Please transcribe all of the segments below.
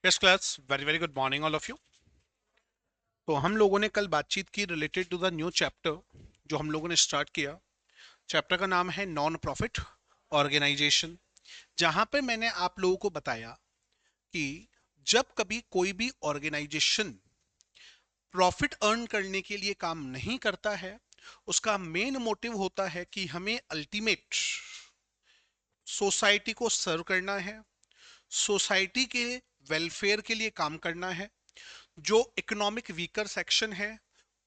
Yes class, very very good morning all of you. तो हम लोगों ने कल बातचीत की related to the new chapter जो हम लोगों ने स्टार्ट किया। चैप्टर का नाम है नॉन प्रॉफिट ऑर्गेनाइजेशन, जहां पे मैंने आप लोगों को बताया कि जब कभी कोई भी ऑर्गेनाइजेशन प्रॉफिट अर्न करने के लिए काम नहीं करता है, उसका मेन मोटिव होता है कि हमें अल्टीमेट सोसाइटी को सर्व करना है, सोसाइटी के वेलफेयर के लिए काम करना है, जो इकोनॉमिक वीकर सेक्शन है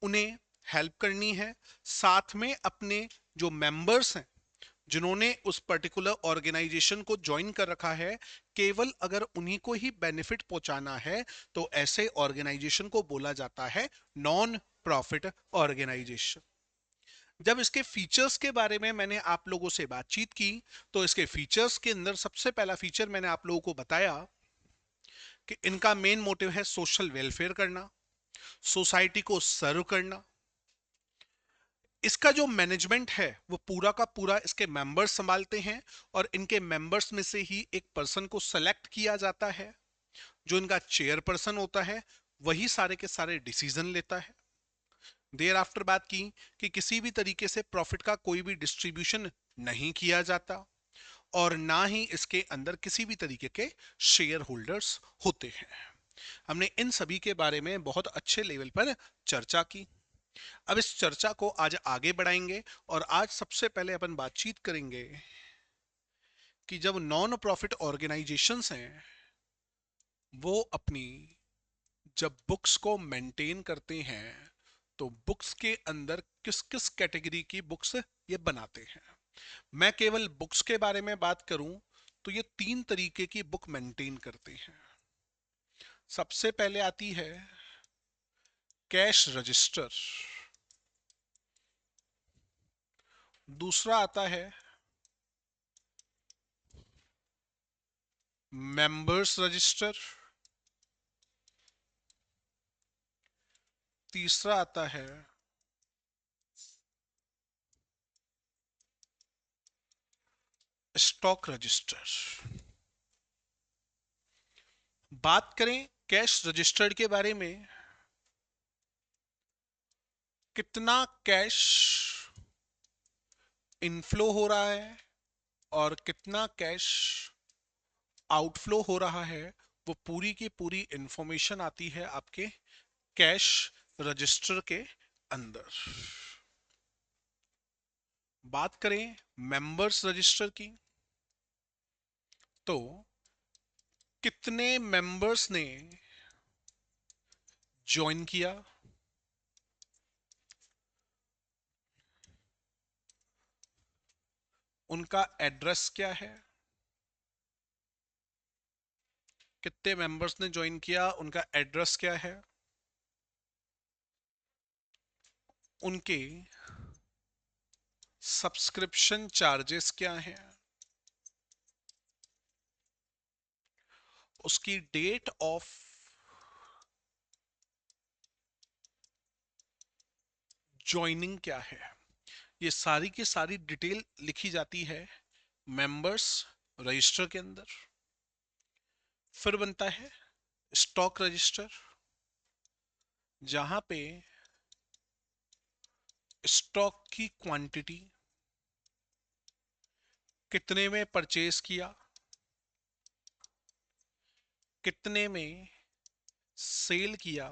उन्हें हेल्प करनी है, साथ में अपने जो मेंबर्स हैं जिन्होंने उस पर्टिकुलर ऑर्गेनाइजेशन को ज्वाइन कर रखा है, केवल अगर उन्हीं को ही बेनिफिट पहुंचाना है, तो ऐसे ऑर्गेनाइजेशन को बोला जाता है नॉन प्रॉफिट ऑर्गेनाइजेशन। जब इसके फीचर्स के बारे में मैंने आप लोगों से बातचीत की, तो इसके फीचर्स के अंदर सबसे पहला फीचर मैंने आप लोगों को बताया कि इनका मेन मोटिव है सोशल वेलफेयर करना, सोसाइटी को सर्व करना। इसका जो मैनेजमेंट है वो पूरा का पूरा इसके मेंबर्स संभालते हैं, और इनके मेंबर्स में से ही एक पर्सन को सेलेक्ट किया जाता है, जो इनका चेयरपर्सन होता है। वही सारे के सारे डिसीजन लेता है। देर आफ्टर बात की कि किसी भी तरीके से प्रॉफिट का कोई भी डिस्ट्रीब्यूशन नहीं किया जाता, और ना ही इसके अंदर किसी भी तरीके के शेयर होल्डर्स होते हैं। हमने इन सभी के बारे में बहुत अच्छे लेवल पर चर्चा की। अब इस चर्चा को आज आगे बढ़ाएंगे, और आज सबसे पहले अपन बातचीत करेंगे कि जब नॉन प्रॉफिट ऑर्गेनाइजेशंस हैं, वो अपनी जब बुक्स को मेंटेन करते हैं, तो बुक्स के अंदर किस किस कैटेगरी की बुक्स ये बनाते हैं। मैं केवल बुक्स के बारे में बात करूं तो ये तीन तरीके की बुक मेंटेन करते हैं। सबसे पहले आती है कैश रजिस्टर, दूसरा आता है मेंबर्स रजिस्टर, तीसरा आता है स्टॉक रजिस्टर। बात करें कैश रजिस्टर्ड के बारे में, कितना कैश इनफ्लो हो रहा है और कितना कैश आउटफ्लो हो रहा है, वो पूरी की पूरी इंफॉर्मेशन आती है आपके कैश रजिस्टर के अंदर। बात करें मेंबर्स रजिस्टर की, तो कितने मेंबर्स ने ज्वाइन किया, उनका एड्रेस क्या है, कितने मेंबर्स ने ज्वाइन किया, उनका एड्रेस क्या है, उनके सब्सक्रिप्शन चार्जेस क्या हैं, उसकी डेट ऑफ ज्वाइनिंग क्या है। ये सारी की सारी डिटेल लिखी जाती है मेंबर्स रजिस्टर के अंदर। फिर बनता है स्टॉक रजिस्टर, जहां पे स्टॉक की क्वांटिटी, कितने में परचेज किया, कितने में सेल किया,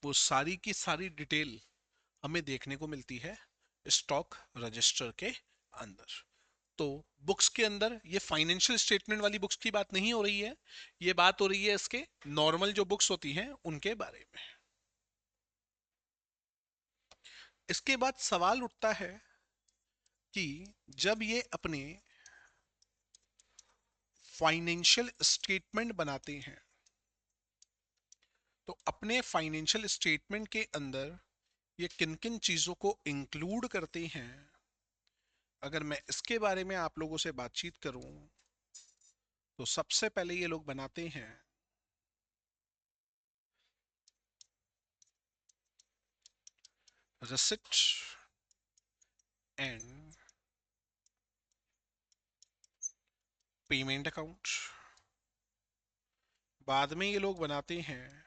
वो सारी की सारी डिटेल हमें देखने को मिलती है स्टॉक रजिस्टर के अंदर। तो बुक्स के अंदर ये फाइनेंशियल स्टेटमेंट वाली बुक्स की बात नहीं हो रही है, ये बात हो रही है इसके नॉर्मल जो बुक्स होती हैं उनके बारे में। इसके बाद सवाल उठता है कि जब ये अपने फाइनेंशियल स्टेटमेंट बनाते हैं, तो अपने फाइनेंशियल स्टेटमेंट के अंदर ये किन किन चीजों को इंक्लूड करते हैं। अगर मैं इसके बारे में आप लोगों से बातचीत करूं, तो सबसे पहले ये लोग बनाते हैं रिसिप्ट एंड पेमेंट अकाउंट, बाद में ये लोग बनाते हैं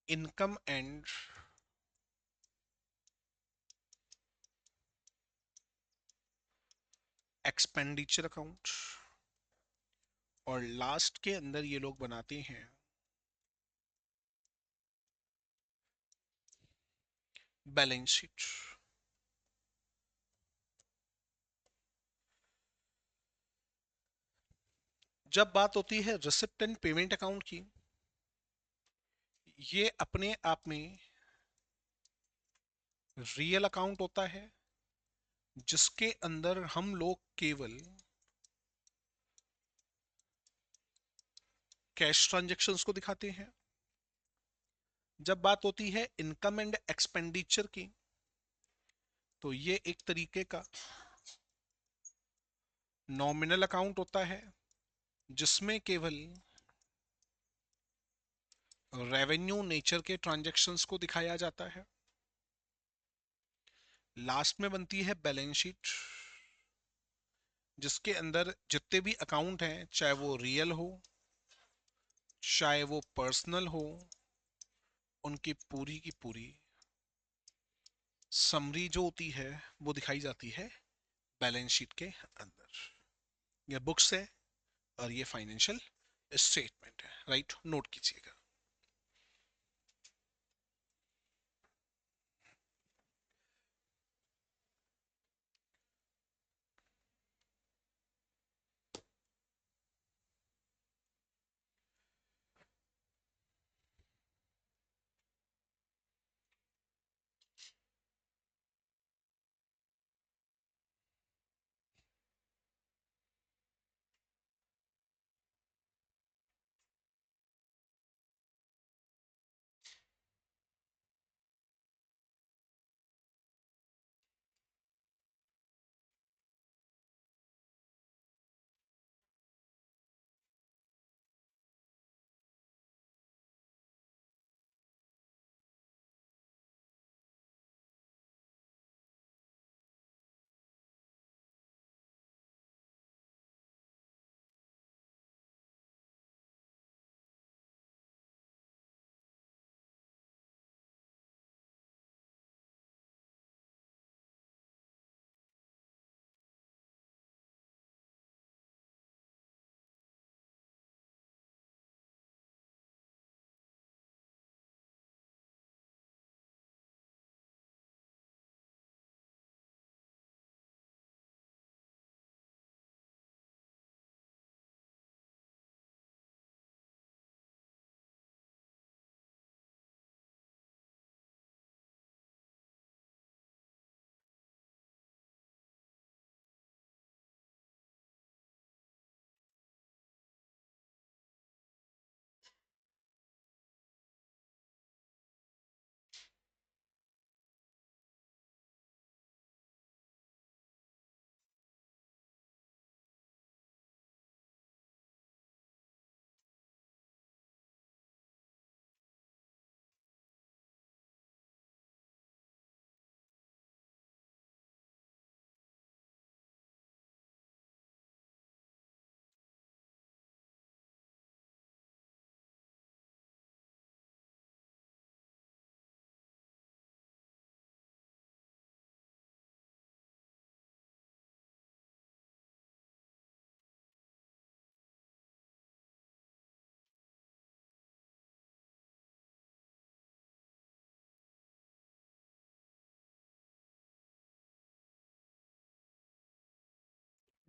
इनकम एंड एक्सपेंडिचर अकाउंट, और लास्ट के अंदर ये लोग बनाते हैं बैलेंस शीट। जब बात होती है रिसिप्ट एंड पेमेंट अकाउंट की, ये अपने आप में रियल अकाउंट होता है जिसके अंदर हम लोग केवल कैश ट्रांजैक्शंस को दिखाते हैं। जब बात होती है इनकम एंड एक्सपेंडिचर की, तो ये एक तरीके का नॉमिनल अकाउंट होता है जिसमें केवल रेवेन्यू नेचर के ट्रांजैक्शंस को दिखाया जाता है। लास्ट में बनती है बैलेंस शीट, जिसके अंदर जितने भी अकाउंट हैं, चाहे वो रियल हो चाहे वो पर्सनल हो, उनकी पूरी की पूरी समरी जो होती है वो दिखाई जाती है बैलेंस शीट के अंदर। ये बुक्स है और ये फाइनेंशियल स्टेटमेंट है, राइट, नोट कीजिएगा।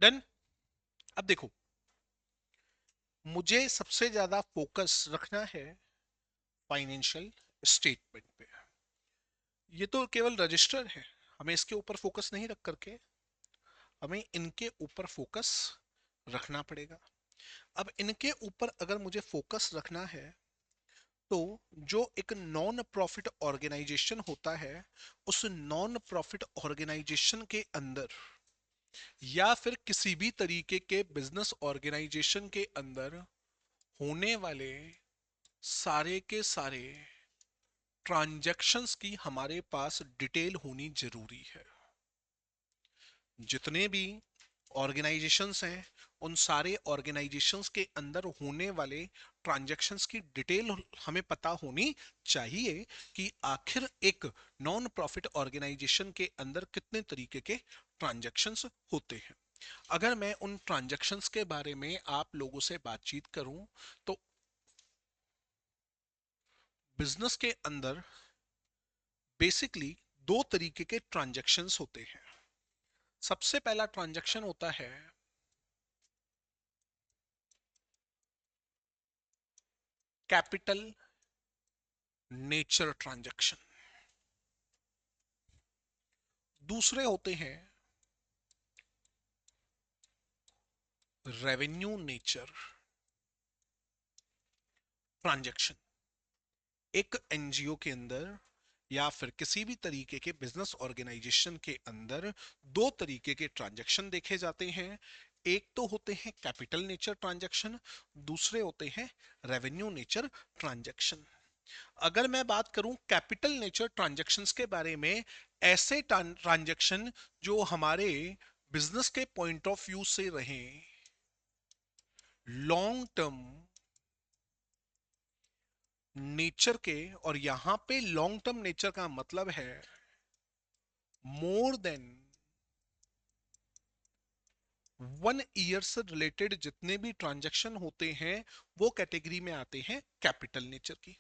डन। अब देखो, मुझे सबसे ज्यादा फोकस रखना है फाइनेंशियल स्टेटमेंट पे। ये तो केवल रजिस्टर है, हमें इसके ऊपर फोकस नहीं रख करके हमें इनके ऊपर फोकस रखना पड़ेगा। अब इनके ऊपर अगर मुझे फोकस रखना है, तो जो एक नॉन प्रॉफिट ऑर्गेनाइजेशन होता है, उस नॉन प्रॉफिट ऑर्गेनाइजेशन के अंदर या फिर किसी भी तरीके के बिजनेस ऑर्गेनाइजेशन के अंदर होने वाले सारे के सारे ट्रांजैक्शंस की हमारे पास डिटेल होनी जरूरी है। जितने भी ऑर्गेनाइजेशंस हैं, उन सारे ऑर्गेनाइजेशंस के अंदर होने वाले ट्रांजैक्शंस की डिटेल हमें पता होनी चाहिए कि आखिर एक नॉन प्रॉफिट ऑर्गेनाइजेशन के अंदर कितने तरीके के ट्रांजैक्शंस होते हैं। अगर मैं उन ट्रांजैक्शंस के बारे में आप लोगों से बातचीत करूं तो बिजनेस के अंदर बेसिकली दो तरीके के ट्रांजैक्शंस होते हैं। सबसे पहला ट्रांजैक्शन होता है कैपिटल नेचर ट्रांजैक्शन, दूसरे होते हैं रेवेन्यू नेचर ट्रांजैक्शन। एक एनजीओ के अंदर या फिर किसी भी तरीके के बिजनेस ऑर्गेनाइजेशन के अंदर दो तरीके के ट्रांजैक्शन देखे जाते हैं। एक तो होते हैं कैपिटल नेचर ट्रांजैक्शन, दूसरे होते हैं रेवेन्यू नेचर ट्रांजैक्शन। अगर मैं बात करूं कैपिटल नेचर ट्रांजैक्शंस के बारे में, ऐसे ट्रांजैक्शन जो हमारे बिजनेस के पॉइंट ऑफ व्यू से रहें लॉन्ग टर्म नेचर के, और यहां पे लॉन्ग टर्म नेचर का मतलब है मोर देन 1 ईयर से रिलेटेड जितने भी ट्रांजैक्शन होते हैं वो कैटेगरी में आते हैं कैपिटल नेचर की।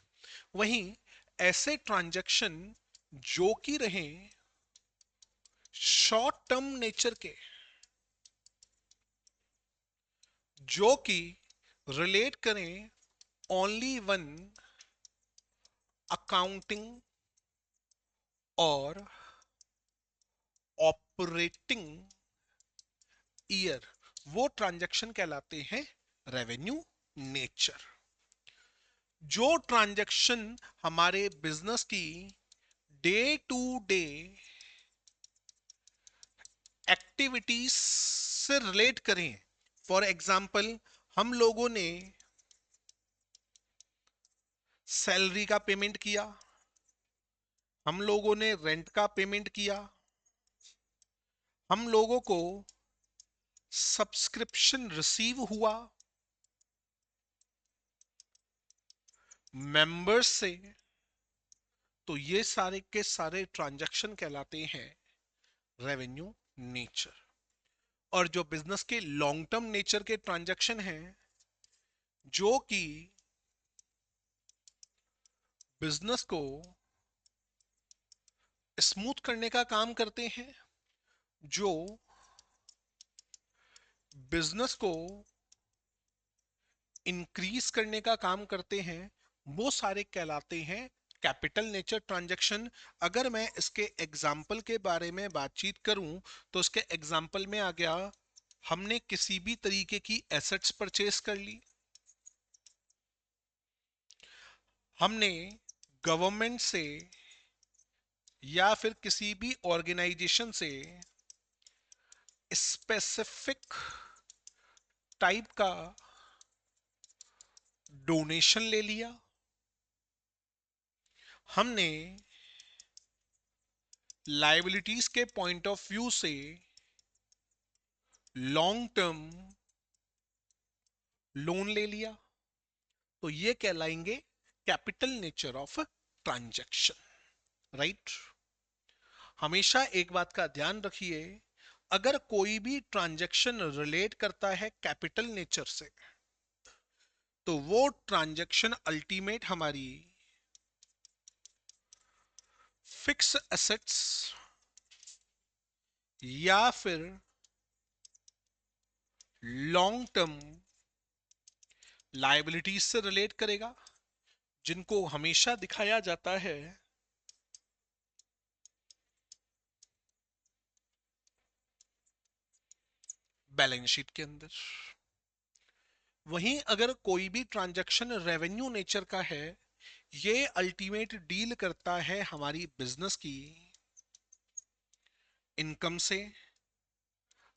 वहीं ऐसे ट्रांजैक्शन जो कि रहे शॉर्ट टर्म नेचर के, जो कि रिलेट करें ओनली वन अकाउंटिंग और ऑपरेटिंग ईयर, वो ट्रांजैक्शन कहलाते हैं रेवेन्यू नेचर। जो ट्रांजैक्शन हमारे बिजनेस की डे टू डे एक्टिविटीज से रिलेट करें, फॉर एग्जाम्पल हम लोगों ने सैलरी का पेमेंट किया, हम लोगों ने रेंट का पेमेंट किया, हम लोगों को सब्सक्रिप्शन रिसीव हुआ मेंबर्स से, तो ये सारे के सारे ट्रांजैक्शन कहलाते हैं रेवेन्यू नेचर। और जो बिजनेस के लॉन्ग टर्म नेचर के ट्रांजैक्शन हैं, जो कि बिजनेस को स्मूथ करने का काम करते हैं, जो बिजनेस को इंक्रीज करने का काम करते हैं, वो सारे कहलाते हैं कैपिटल नेचर ट्रांजैक्शन। अगर मैं इसके एग्जाम्पल के बारे में बातचीत करूं तो इसके एग्जाम्पल में आ गया, हमने किसी भी तरीके की एसेट्स परचेस कर ली, हमने गवर्नमेंट से या फिर किसी भी ऑर्गेनाइजेशन से स्पेसिफिक टाइप का डोनेशन ले लिया, हमने लायबिलिटीज के पॉइंट ऑफ व्यू से लॉन्ग टर्म लोन ले लिया, तो ये कहलाएंगे capital nature of transaction. Right. हमेशा एक बात का ध्यान रखिए, अगर कोई भी ट्रांजैक्शन रिलेट करता है कैपिटल नेचर से, तो वो ट्रांजैक्शन अल्टीमेट हमारी फिक्स एसेट्स या फिर लॉन्ग टर्म लायबिलिटीज से रिलेट करेगा, जिनको हमेशा दिखाया जाता है बैलेंस शीट के अंदर। वहीं अगर कोई भी ट्रांजैक्शन रेवेन्यू नेचर का है, ये अल्टीमेट डील करता है हमारी बिजनेस की इनकम से,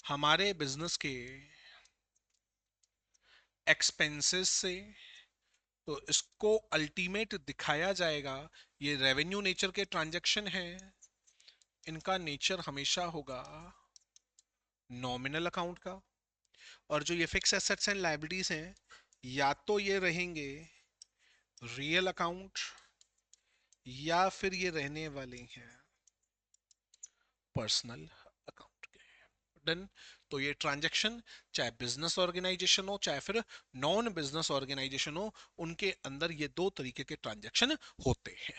हमारे बिजनेस के एक्सपेंसेस से, तो इसको अल्टीमेट दिखाया जाएगा। ये रेवेन्यू नेचर के ट्रांजैक्शन हैं, इनका नेचर हमेशा होगा नॉमिनल अकाउंट का, और जो ये फिक्स एसेट्स एंड लायबिलिटीज हैं या तो ये रहेंगे रियल अकाउंट या फिर ये रहने वाले हैं पर्सनल अकाउंट के। डन। तो ये ट्रांजैक्शन चाहे बिजनेस ऑर्गेनाइजेशन हो चाहे फिर नॉन बिजनेस ऑर्गेनाइजेशन हो, उनके अंदर ये दो तरीके के ट्रांजैक्शन होते हैं।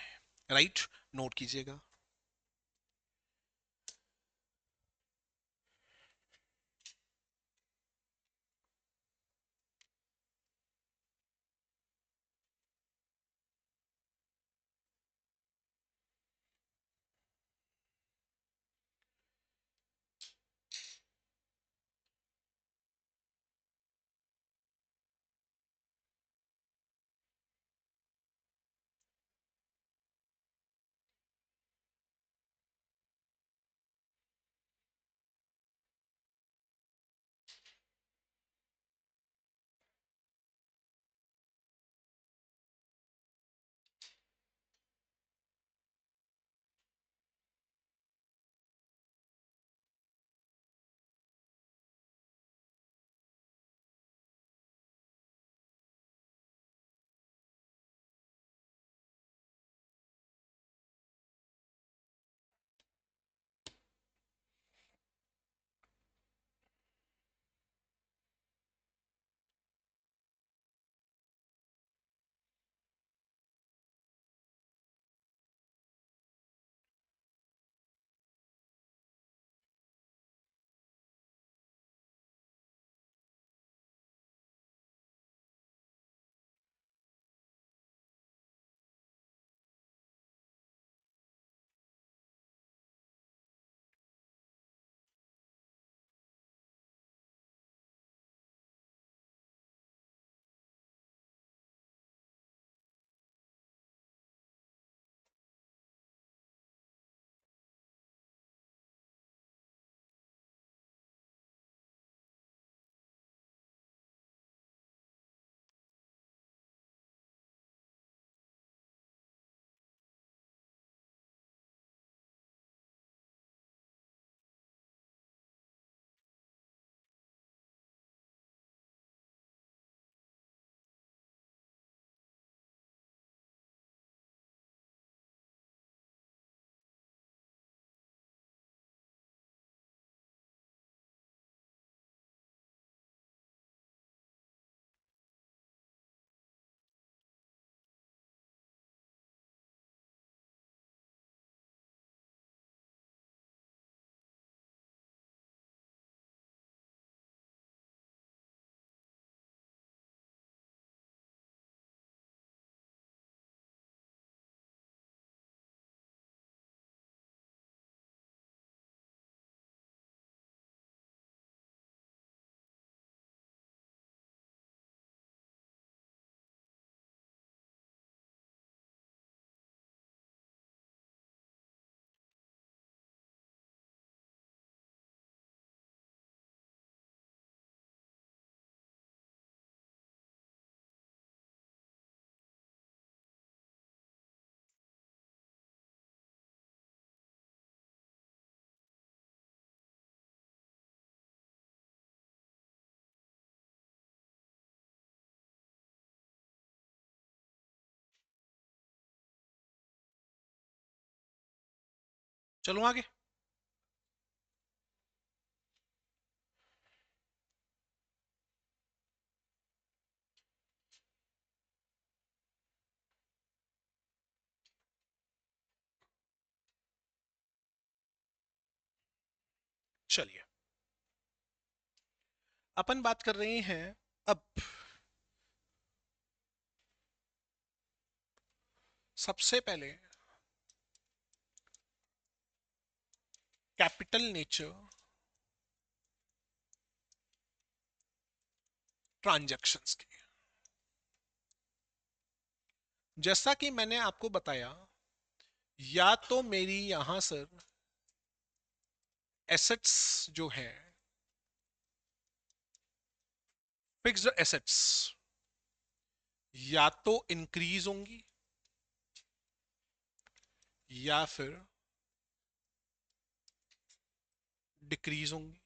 राइट, नोट कीजिएगा। चलो आगे। चलिए, अपन बात कर रहे हैं अब सबसे पहले कैपिटल नेचर ट्रांजैक्शंस की। जैसा कि मैंने आपको बताया, या तो मेरी यहां सर एसेट्स जो है, फिक्स्ड एसेट्स, या तो इंक्रीज होंगी या फिर डिक्रीज होंगी।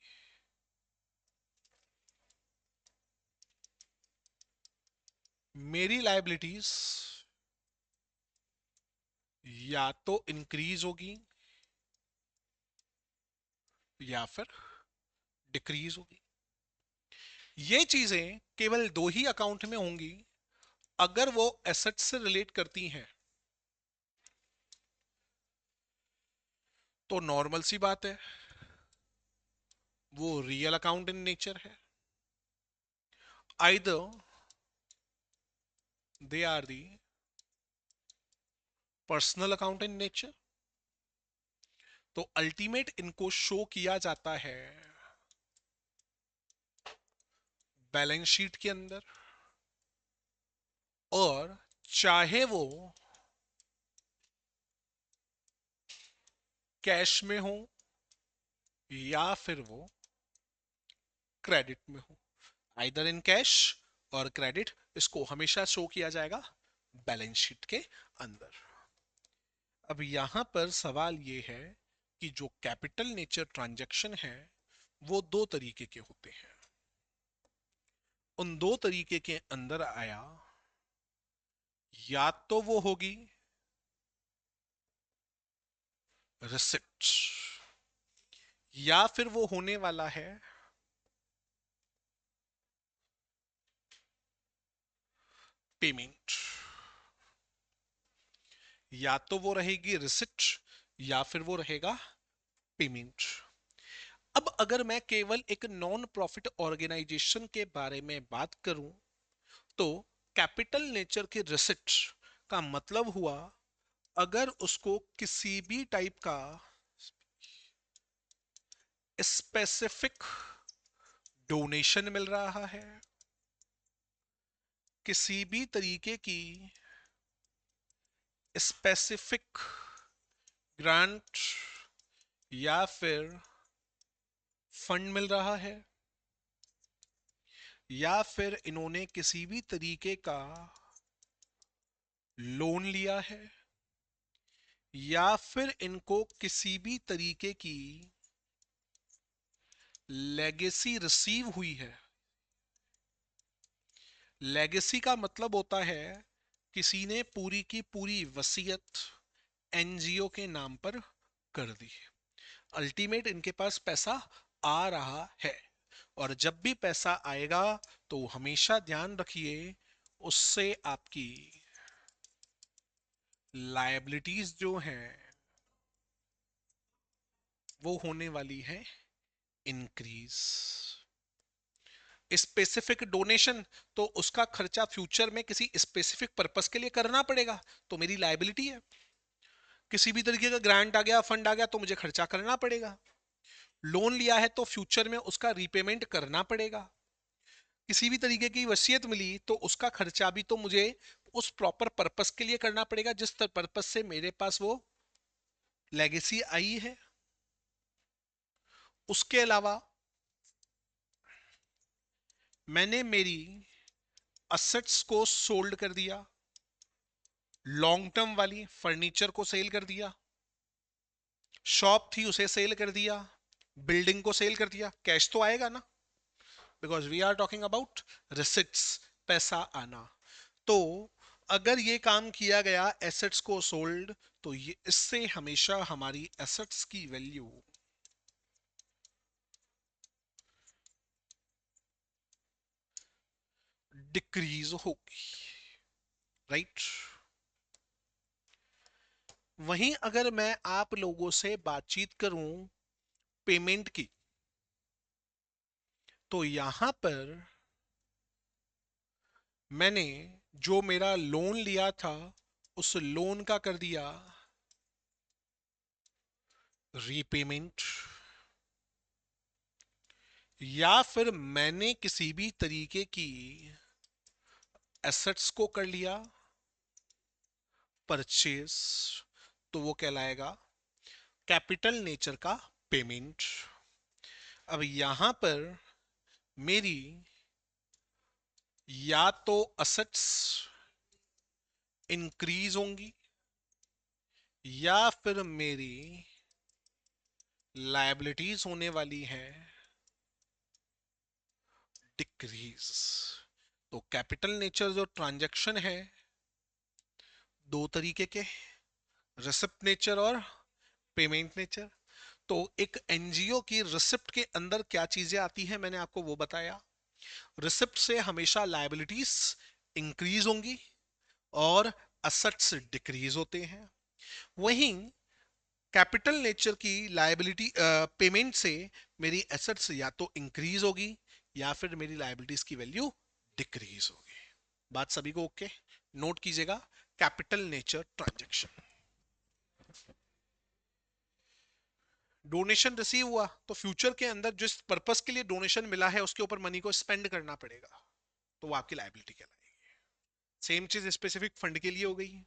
मेरी लाइबिलिटीज या तो इंक्रीज होगी या फिर डिक्रीज होगी। ये चीजें केवल दो ही अकाउंट में होंगी अगर वो एसेट से रिलेट करती हैं। तो नॉर्मल सी बात है, वो रियल अकाउंट इन नेचर है। Either they are the personal account in nature. तो अल्टीमेट इनको शो किया जाता है बैलेंस शीट के अंदर, और चाहे वो कैश में हो या फिर वो क्रेडिट में हो, आइदर इन कैश और क्रेडिट, इसको हमेशा शो किया जाएगा बैलेंस शीट के अंदर। अब यहां पर सवाल ये है कि जो कैपिटल नेचर ट्रांजैक्शन है वो दो तरीके के होते हैं। उन दो तरीके के अंदर आया, या तो वो होगी रिसिप्ट या फिर वो होने वाला है पेमेंट। या तो वो रहेगी रिसिप्ट या फिर वो रहेगा पेमेंट। अब अगर मैं केवल एक नॉन प्रॉफिट ऑर्गेनाइजेशन के बारे में बात करूं तो कैपिटल नेचर के रिसिप्ट का मतलब हुआ अगर उसको किसी भी टाइप का स्पेसिफिक डोनेशन मिल रहा है, किसी भी तरीके की स्पेसिफिक ग्रांट या फिर फंड मिल रहा है, या फिर इन्होंने किसी भी तरीके का लोन लिया है, या फिर इनको किसी भी तरीके की लेगेसी रिसीव हुई है। लेगेसी का मतलब होता है किसी ने पूरी की पूरी वसीयत एनजीओ के नाम पर कर दी। अल्टीमेट इनके पास पैसा आ रहा है, और जब भी पैसा आएगा तो हमेशा ध्यान रखिए उससे आपकी लायबिलिटीज जो हैं वो होने वाली है इंक्रीज। स्पेसिफिक डोनेशन, तो उसका खर्चा फ्यूचर में किसी स्पेसिफिक पर्पस के लिए करना पड़ेगा, तो मेरी लायबिलिटी है। किसी भी तरीके का ग्रांट आ गया, फंड आ गया, तो मुझे खर्चा करना पड़ेगा। लोन लिया है तो फ्यूचर में उसका रीपेमेंट करना पड़ेगा। किसी भी तरीके की वसीयत मिली तो उसका खर्चा भी तो मुझे उस प्रॉपर पर्पस के लिए करना पड़ेगा जिस पर्पस से मेरे पास वो लेगेसी आई है। उसके अलावा मैंने मेरी असेट्स को सोल्ड कर दिया, लॉन्ग टर्म वाली फर्नीचर को सेल कर दिया, शॉप थी उसे सेल कर दिया, बिल्डिंग को सेल कर दिया, कैश तो आएगा ना, because we are talking about receipts, पैसा आना। तो अगर ये काम किया गया एसेट्स को सोल्ड, तो ये इससे हमेशा हमारी एसेट्स की वैल्यू डिक्रीज होगी, राइट। वहीं अगर मैं आप लोगों से बातचीत करूं पेमेंट की, तो यहां पर मैंने जो मेरा लोन लिया था उस लोन का कर दिया रीपेमेंट, या फिर मैंने किसी भी तरीके की एसेट्स को कर लिया परचेज, तो वो कहलाएगा कैपिटल नेचर का पेमेंट। अब यहां पर मेरी या तो असेट्स इंक्रीज होंगी या फिर मेरी लायबिलिटीज होने वाली हैं डिक्रीज। तो कैपिटल नेचर जो ट्रांजैक्शन है, दो तरीके के, रिसिप्ट नेचर और पेमेंट नेचर। तो एक एनजीओ की रिसिप्ट के अंदर क्या चीजें आती हैं, मैंने आपको वो बताया। रिसिप्ट से हमेशा लायबिलिटीज इंक्रीज होंगी और असेट्स डिक्रीज होते हैं। वहीं कैपिटल नेचर की लायबिलिटी पेमेंट से मेरी एसेट्स या तो इंक्रीज होगी या फिर मेरी लायबिलिटीज की वैल्यू डिक्रीज होगी। बात सभी को ओके? नोट कीजिएगा, capital nature transaction. Donation receive हुआ तो फ्यूचर के अंदर जिस पर्पस के लिए डोनेशन मिला है उसके ऊपर मनी को स्पेंड करना पड़ेगा, तो वो आपकी लायबिलिटी कहलाएगी। सेम चीज स्पेसिफिक फंड के लिए हो गई।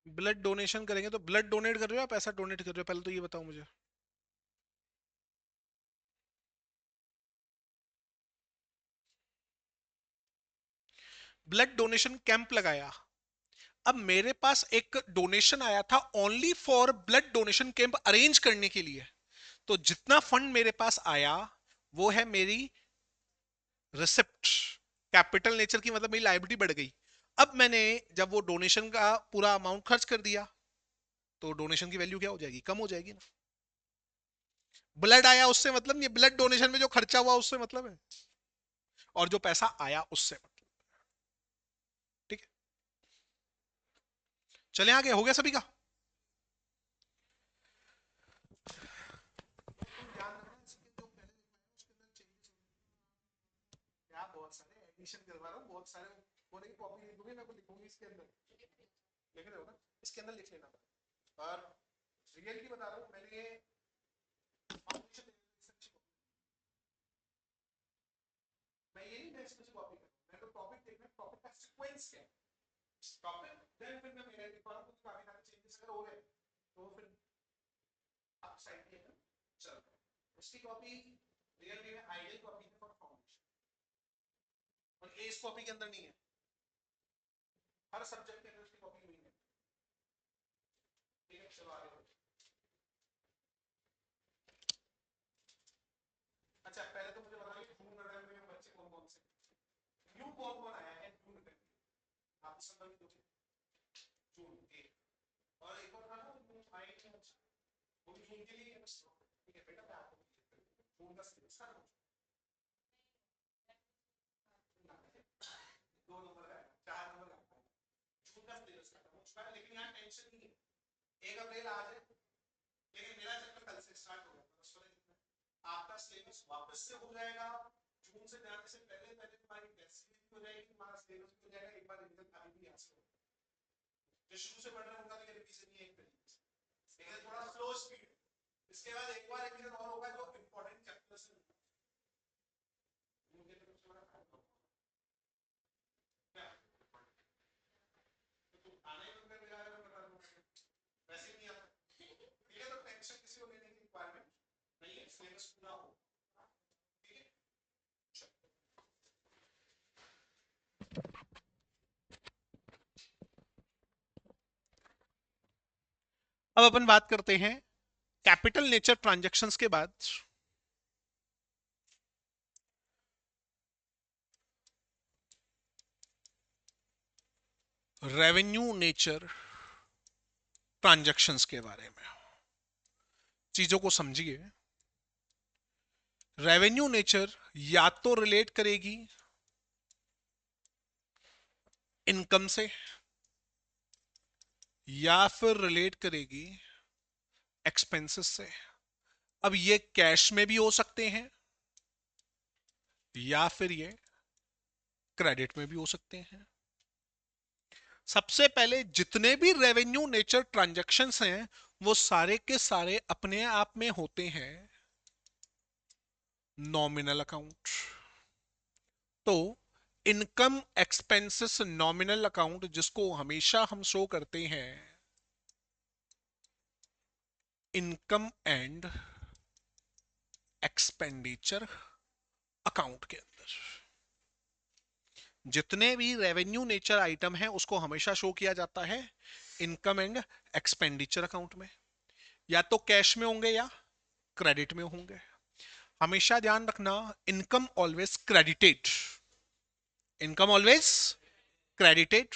ब्लड डोनेशन करेंगे तो ब्लड डोनेट कर रहे हो या पैसा डोनेट कर रहे हो, पहले तो ये बताओ मुझे। ब्लड डोनेशन कैंप लगाया, अब मेरे पास एक डोनेशन आया था only for blood donation camp arrange करने के लिए, तो जितना फंड मेरे पास आया वो है मेरी रिसिप्ट। कैपिटल नेचर की मतलब मेरी लायबिलिटी बढ़ गई। अब मैंने जब वो डोनेशन का पूरा अमाउंट खर्च कर दिया तो डोनेशन की वैल्यू क्या हो जाएगी, कम हो जाएगी ना। ब्लड आया उससे मतलब नहीं, ब्लड डोनेशन में जो खर्चा हुआ उससे मतलब है, और जो पैसा आया उससे मतलब। ठीक है, चले आगे, हो गया सभी का। क्या बहुत सारे एडिशन करवा रहा हूँ, बहुत सारे होने की कॉपी लिखूंगी, मैं को लिखूंगी इसके अंदर, लिख रहे हो ना, इसके अंदर लिख लेना। और रियलिटी बता रहा हूँ, मैंने फाउंडेशन मैं ये नहीं मैं इसमें से कॉपी कर, मैं तो टॉपिक देखना, टॉपिक का सीक्वेंस क्या है, टॉपिक देन फिर मैं मेरा लिख पा रहा हूँ, कुछ काफी सारे चेंजेस अगर हो रहे हैं तो फिर आप साइड पे चल रहा है उसकी कॉपी। रियल में आइडियल कॉपी है फॉर फाउंडेशन, और ए इस कॉपी के अंदर नहीं है। हर सब्जेक्ट के अंदर इसकी कॉपी नहीं है। ठीक है, चलो आगे बढ़ो। अच्छा, पहले तो मुझे बताइए जून अटेम्प्ट में बच्चे कौन कौन से, न्यू कौन कौन आया है जून अटेम्प्ट, आप सब बता दो। जून के, और एक और था ना जून आए थे, वो भी जून के लिए है। ठीक है बेटा, मैं आपको जून का सिलेबस कर दूं। दो नंबर का, चार नंबर का जून का सिलेबस खत्म हो चुका है, लेकिन यहाँ टेंशन नहीं है, 1 अप्रैल आज है, लेकिन मेरा चैप्टर कल से स्टार्ट होगा, आपका सिलेबस वापस से हो जाएगा। जून से जाने से पहले पहले तुम्हारी टेस्ट भी हो जाएगी, तुम्हारा सिलेबस भी हो जाएगा, एक बार रिवीजन खाली भी यहाँ से होगा। जो शुरू से पढ़ रहे होगा तो ये रिवीजन ही है एक तरीके से, लेकिन थोड़ा स्लो स्पीड। इसके बाद एक बार रिवीजन और होगा जो इंपॉर्टेंट चैप्टर से मुझे तो सबसे बड़ा फायदा होगा क्या, तो तुम आने में कर जा रहे हो, बता दो वैसे ही नहीं आता। ठीक है, तो टेंशन किसी को लेने की रिक्वायरमेंट नहीं है, सिलेबस पूरा हो। ठीक है, अब अपन बात करते हैं कैपिटल नेचर ट्रांजैक्शंस के बाद रेवेन्यू नेचर ट्रांजैक्शंस के बारे में। चीजों को समझिए। रेवेन्यू नेचर या तो रिलेट करेगी इनकम से, या फिर रिलेट करेगी एक्सपेंसेस से। अब ये कैश में भी हो सकते हैं, या फिर ये क्रेडिट में भी हो सकते हैं। सबसे पहले जितने भी रेवेन्यू नेचर ट्रांजैक्शंस हैं वो सारे के सारे अपने आप में होते हैं नॉमिनल अकाउंट। तो इनकम एक्सपेंसेस नॉमिनल अकाउंट, जिसको हमेशा हम शो करते हैं इनकम एंड एक्सपेंडिचर अकाउंट के अंदर, जितने भी रेवेन्यू नेचर आइटम हैं उसको हमेशा शो किया जाता है इनकम एंड एक्सपेंडिचर अकाउंट में। या तो कैश में होंगे या क्रेडिट में होंगे। हमेशा ध्यान रखना, income always credited, income always credited.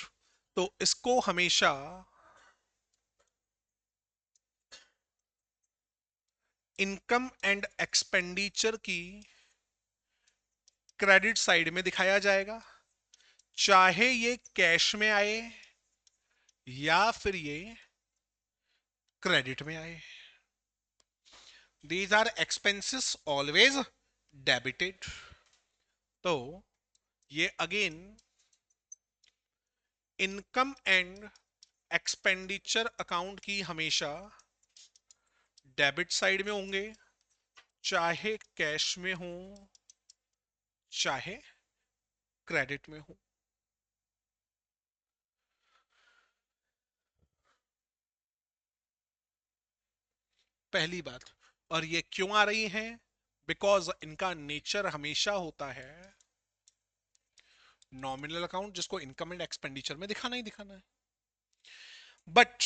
तो इसको हमेशा इनकम एंड एक्सपेंडिचर की क्रेडिट साइड में दिखाया जाएगा, चाहे ये कैश में आए या फिर ये क्रेडिट में आए। These are expenses always debited. तो ये again income and expenditure account की हमेशा डेबिट साइड में होंगे, चाहे कैश में हो चाहे क्रेडिट में हो। पहली बात। और ये क्यों आ रही हैं? बिकॉज इनका नेचर हमेशा होता है नॉमिनल अकाउंट, जिसको इनकम एंड एक्सपेंडिचर में दिखाना ही दिखाना है। बट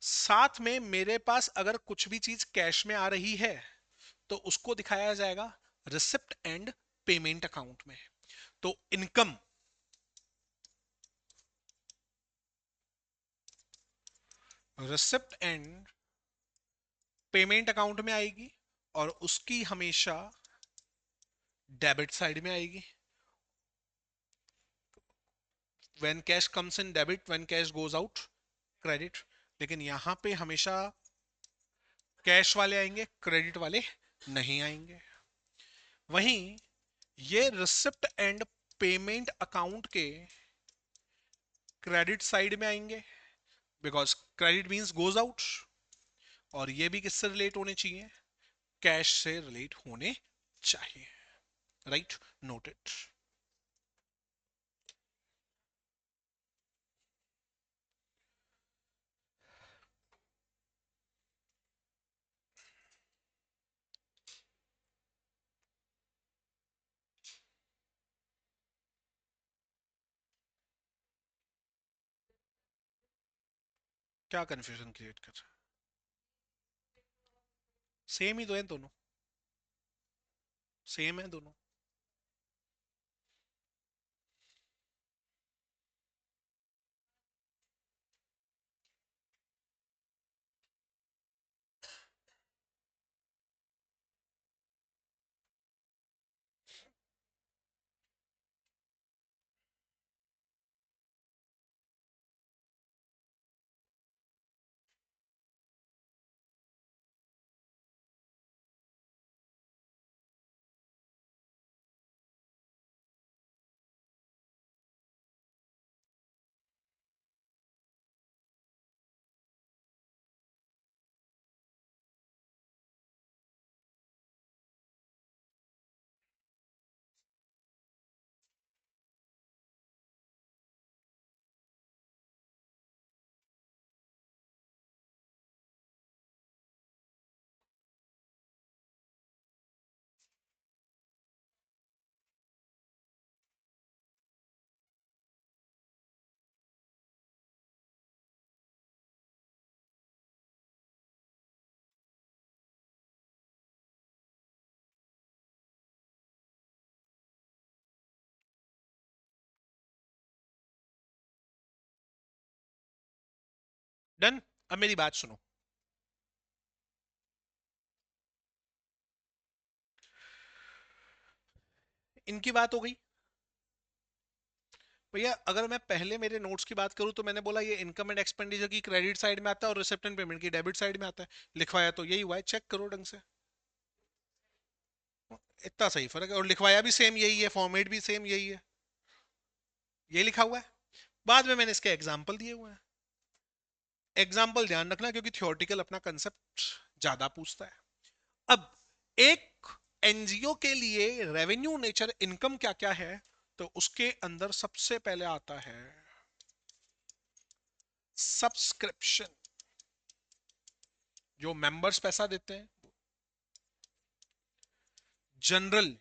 साथ में मेरे पास अगर कुछ भी चीज कैश में आ रही है तो उसको दिखाया जाएगा रिसिप्ट एंड पेमेंट अकाउंट में। तो income receipt and payment account में आएगी, और उसकी हमेशा डेबिट साइड में आएगी। When cash comes in debit, when cash goes out credit. लेकिन यहां पे हमेशा कैश वाले आएंगे, क्रेडिट वाले नहीं आएंगे। वहीं ये रिसिप्ट एंड पेमेंट अकाउंट के क्रेडिट साइड में आएंगे, because credit means goes out, और ये भी किससे रिलेट होने चाहिए? कैश से रिलेट होने चाहिए। Right, noted. क्या कंफ्यूजन क्रिएट कर रहा है? सेम ही तो है दोनों, सेम है दोनों। डन। अब मेरी बात सुनो। इनकी बात हो गई। भैया अगर मैं पहले मेरे नोट्स की बात करूं तो मैंने बोला ये इनकम एंड एक्सपेंडिचर की क्रेडिट साइड में आता है और रिसिप्ट एंड पेमेंट की डेबिट साइड में आता है। लिखवाया तो यही हुआ है, चेक करो ढंग से। इतना सही फर्क है, और लिखवाया भी सेम यही है, फॉर्मेट भी सेम यही है, ये लिखा हुआ है। बाद में मैंने इसके एग्जाम्पल दिए हुए हैं। एग्जाम्पल ध्यान रखना क्योंकि थियोरटिकल अपना कंसेप्ट ज्यादा पूछता है। अब एक एनजीओ के लिए रेवेन्यू नेचर इनकम क्या क्या है, तो उसके अंदर सबसे पहले आता है सब्सक्रिप्शन, जो मेंबर्स पैसा देते हैं। General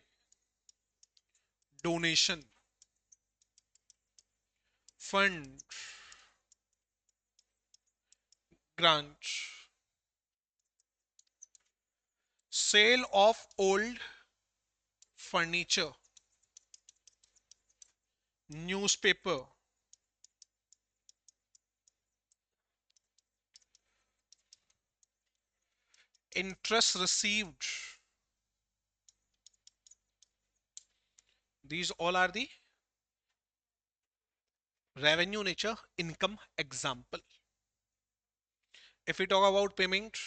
donation, fund, grant, sale of old furniture, newspaper, interest received, these all are the revenue nature income example. If we talk about payment,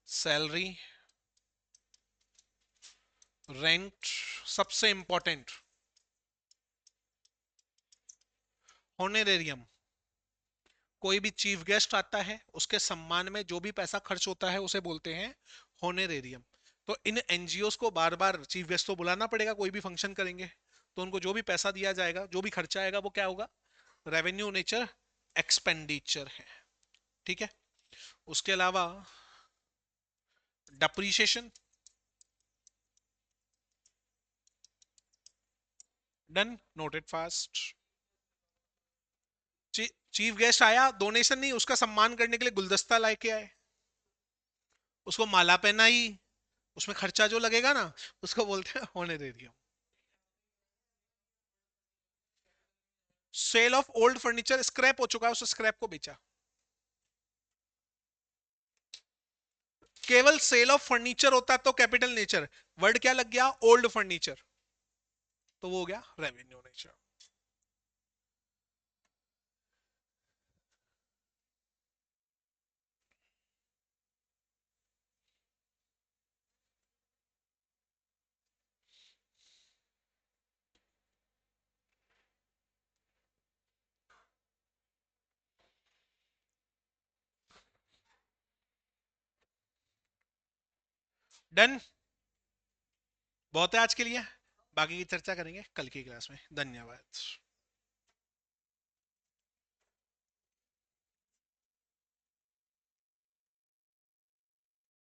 salary, rent, सबसे important honorarium, कोई भी चीफ गेस्ट आता है उसके सम्मान में जो भी पैसा खर्च होता है उसे बोलते हैं होनेरेरियम। तो इन एनजीओ को बार बार चीफ गेस्ट तो बुलाना पड़ेगा, कोई भी फंक्शन करेंगे तो उनको जो भी पैसा दिया जाएगा, जो भी खर्चा आएगा, वो क्या होगा? रेवेन्यू नेचर एक्सपेंडिचर है। ठीक है। उसके अलावा depreciation. Done, noted fast. Chief guest आया, डोनेशन नहीं, उसका सम्मान करने के लिए गुलदस्ता लाके आए, उसको माला पहनाई, उसमें खर्चा जो लगेगा ना, उसको बोलते हैं honorarium. Sale of old furniture, scrap हो चुका है, उस स्क्रैप को बेचा। केवल सेल ऑफ फर्नीचर होता तो कैपिटल नेचर, वर्ड क्या लग गया? ओल्ड फर्नीचर, तो वो हो गया रेवेन्यू नेचर। डन, बहुत है आज के लिए, बाकी की चर्चा करेंगे कल की क्लास में। धन्यवाद।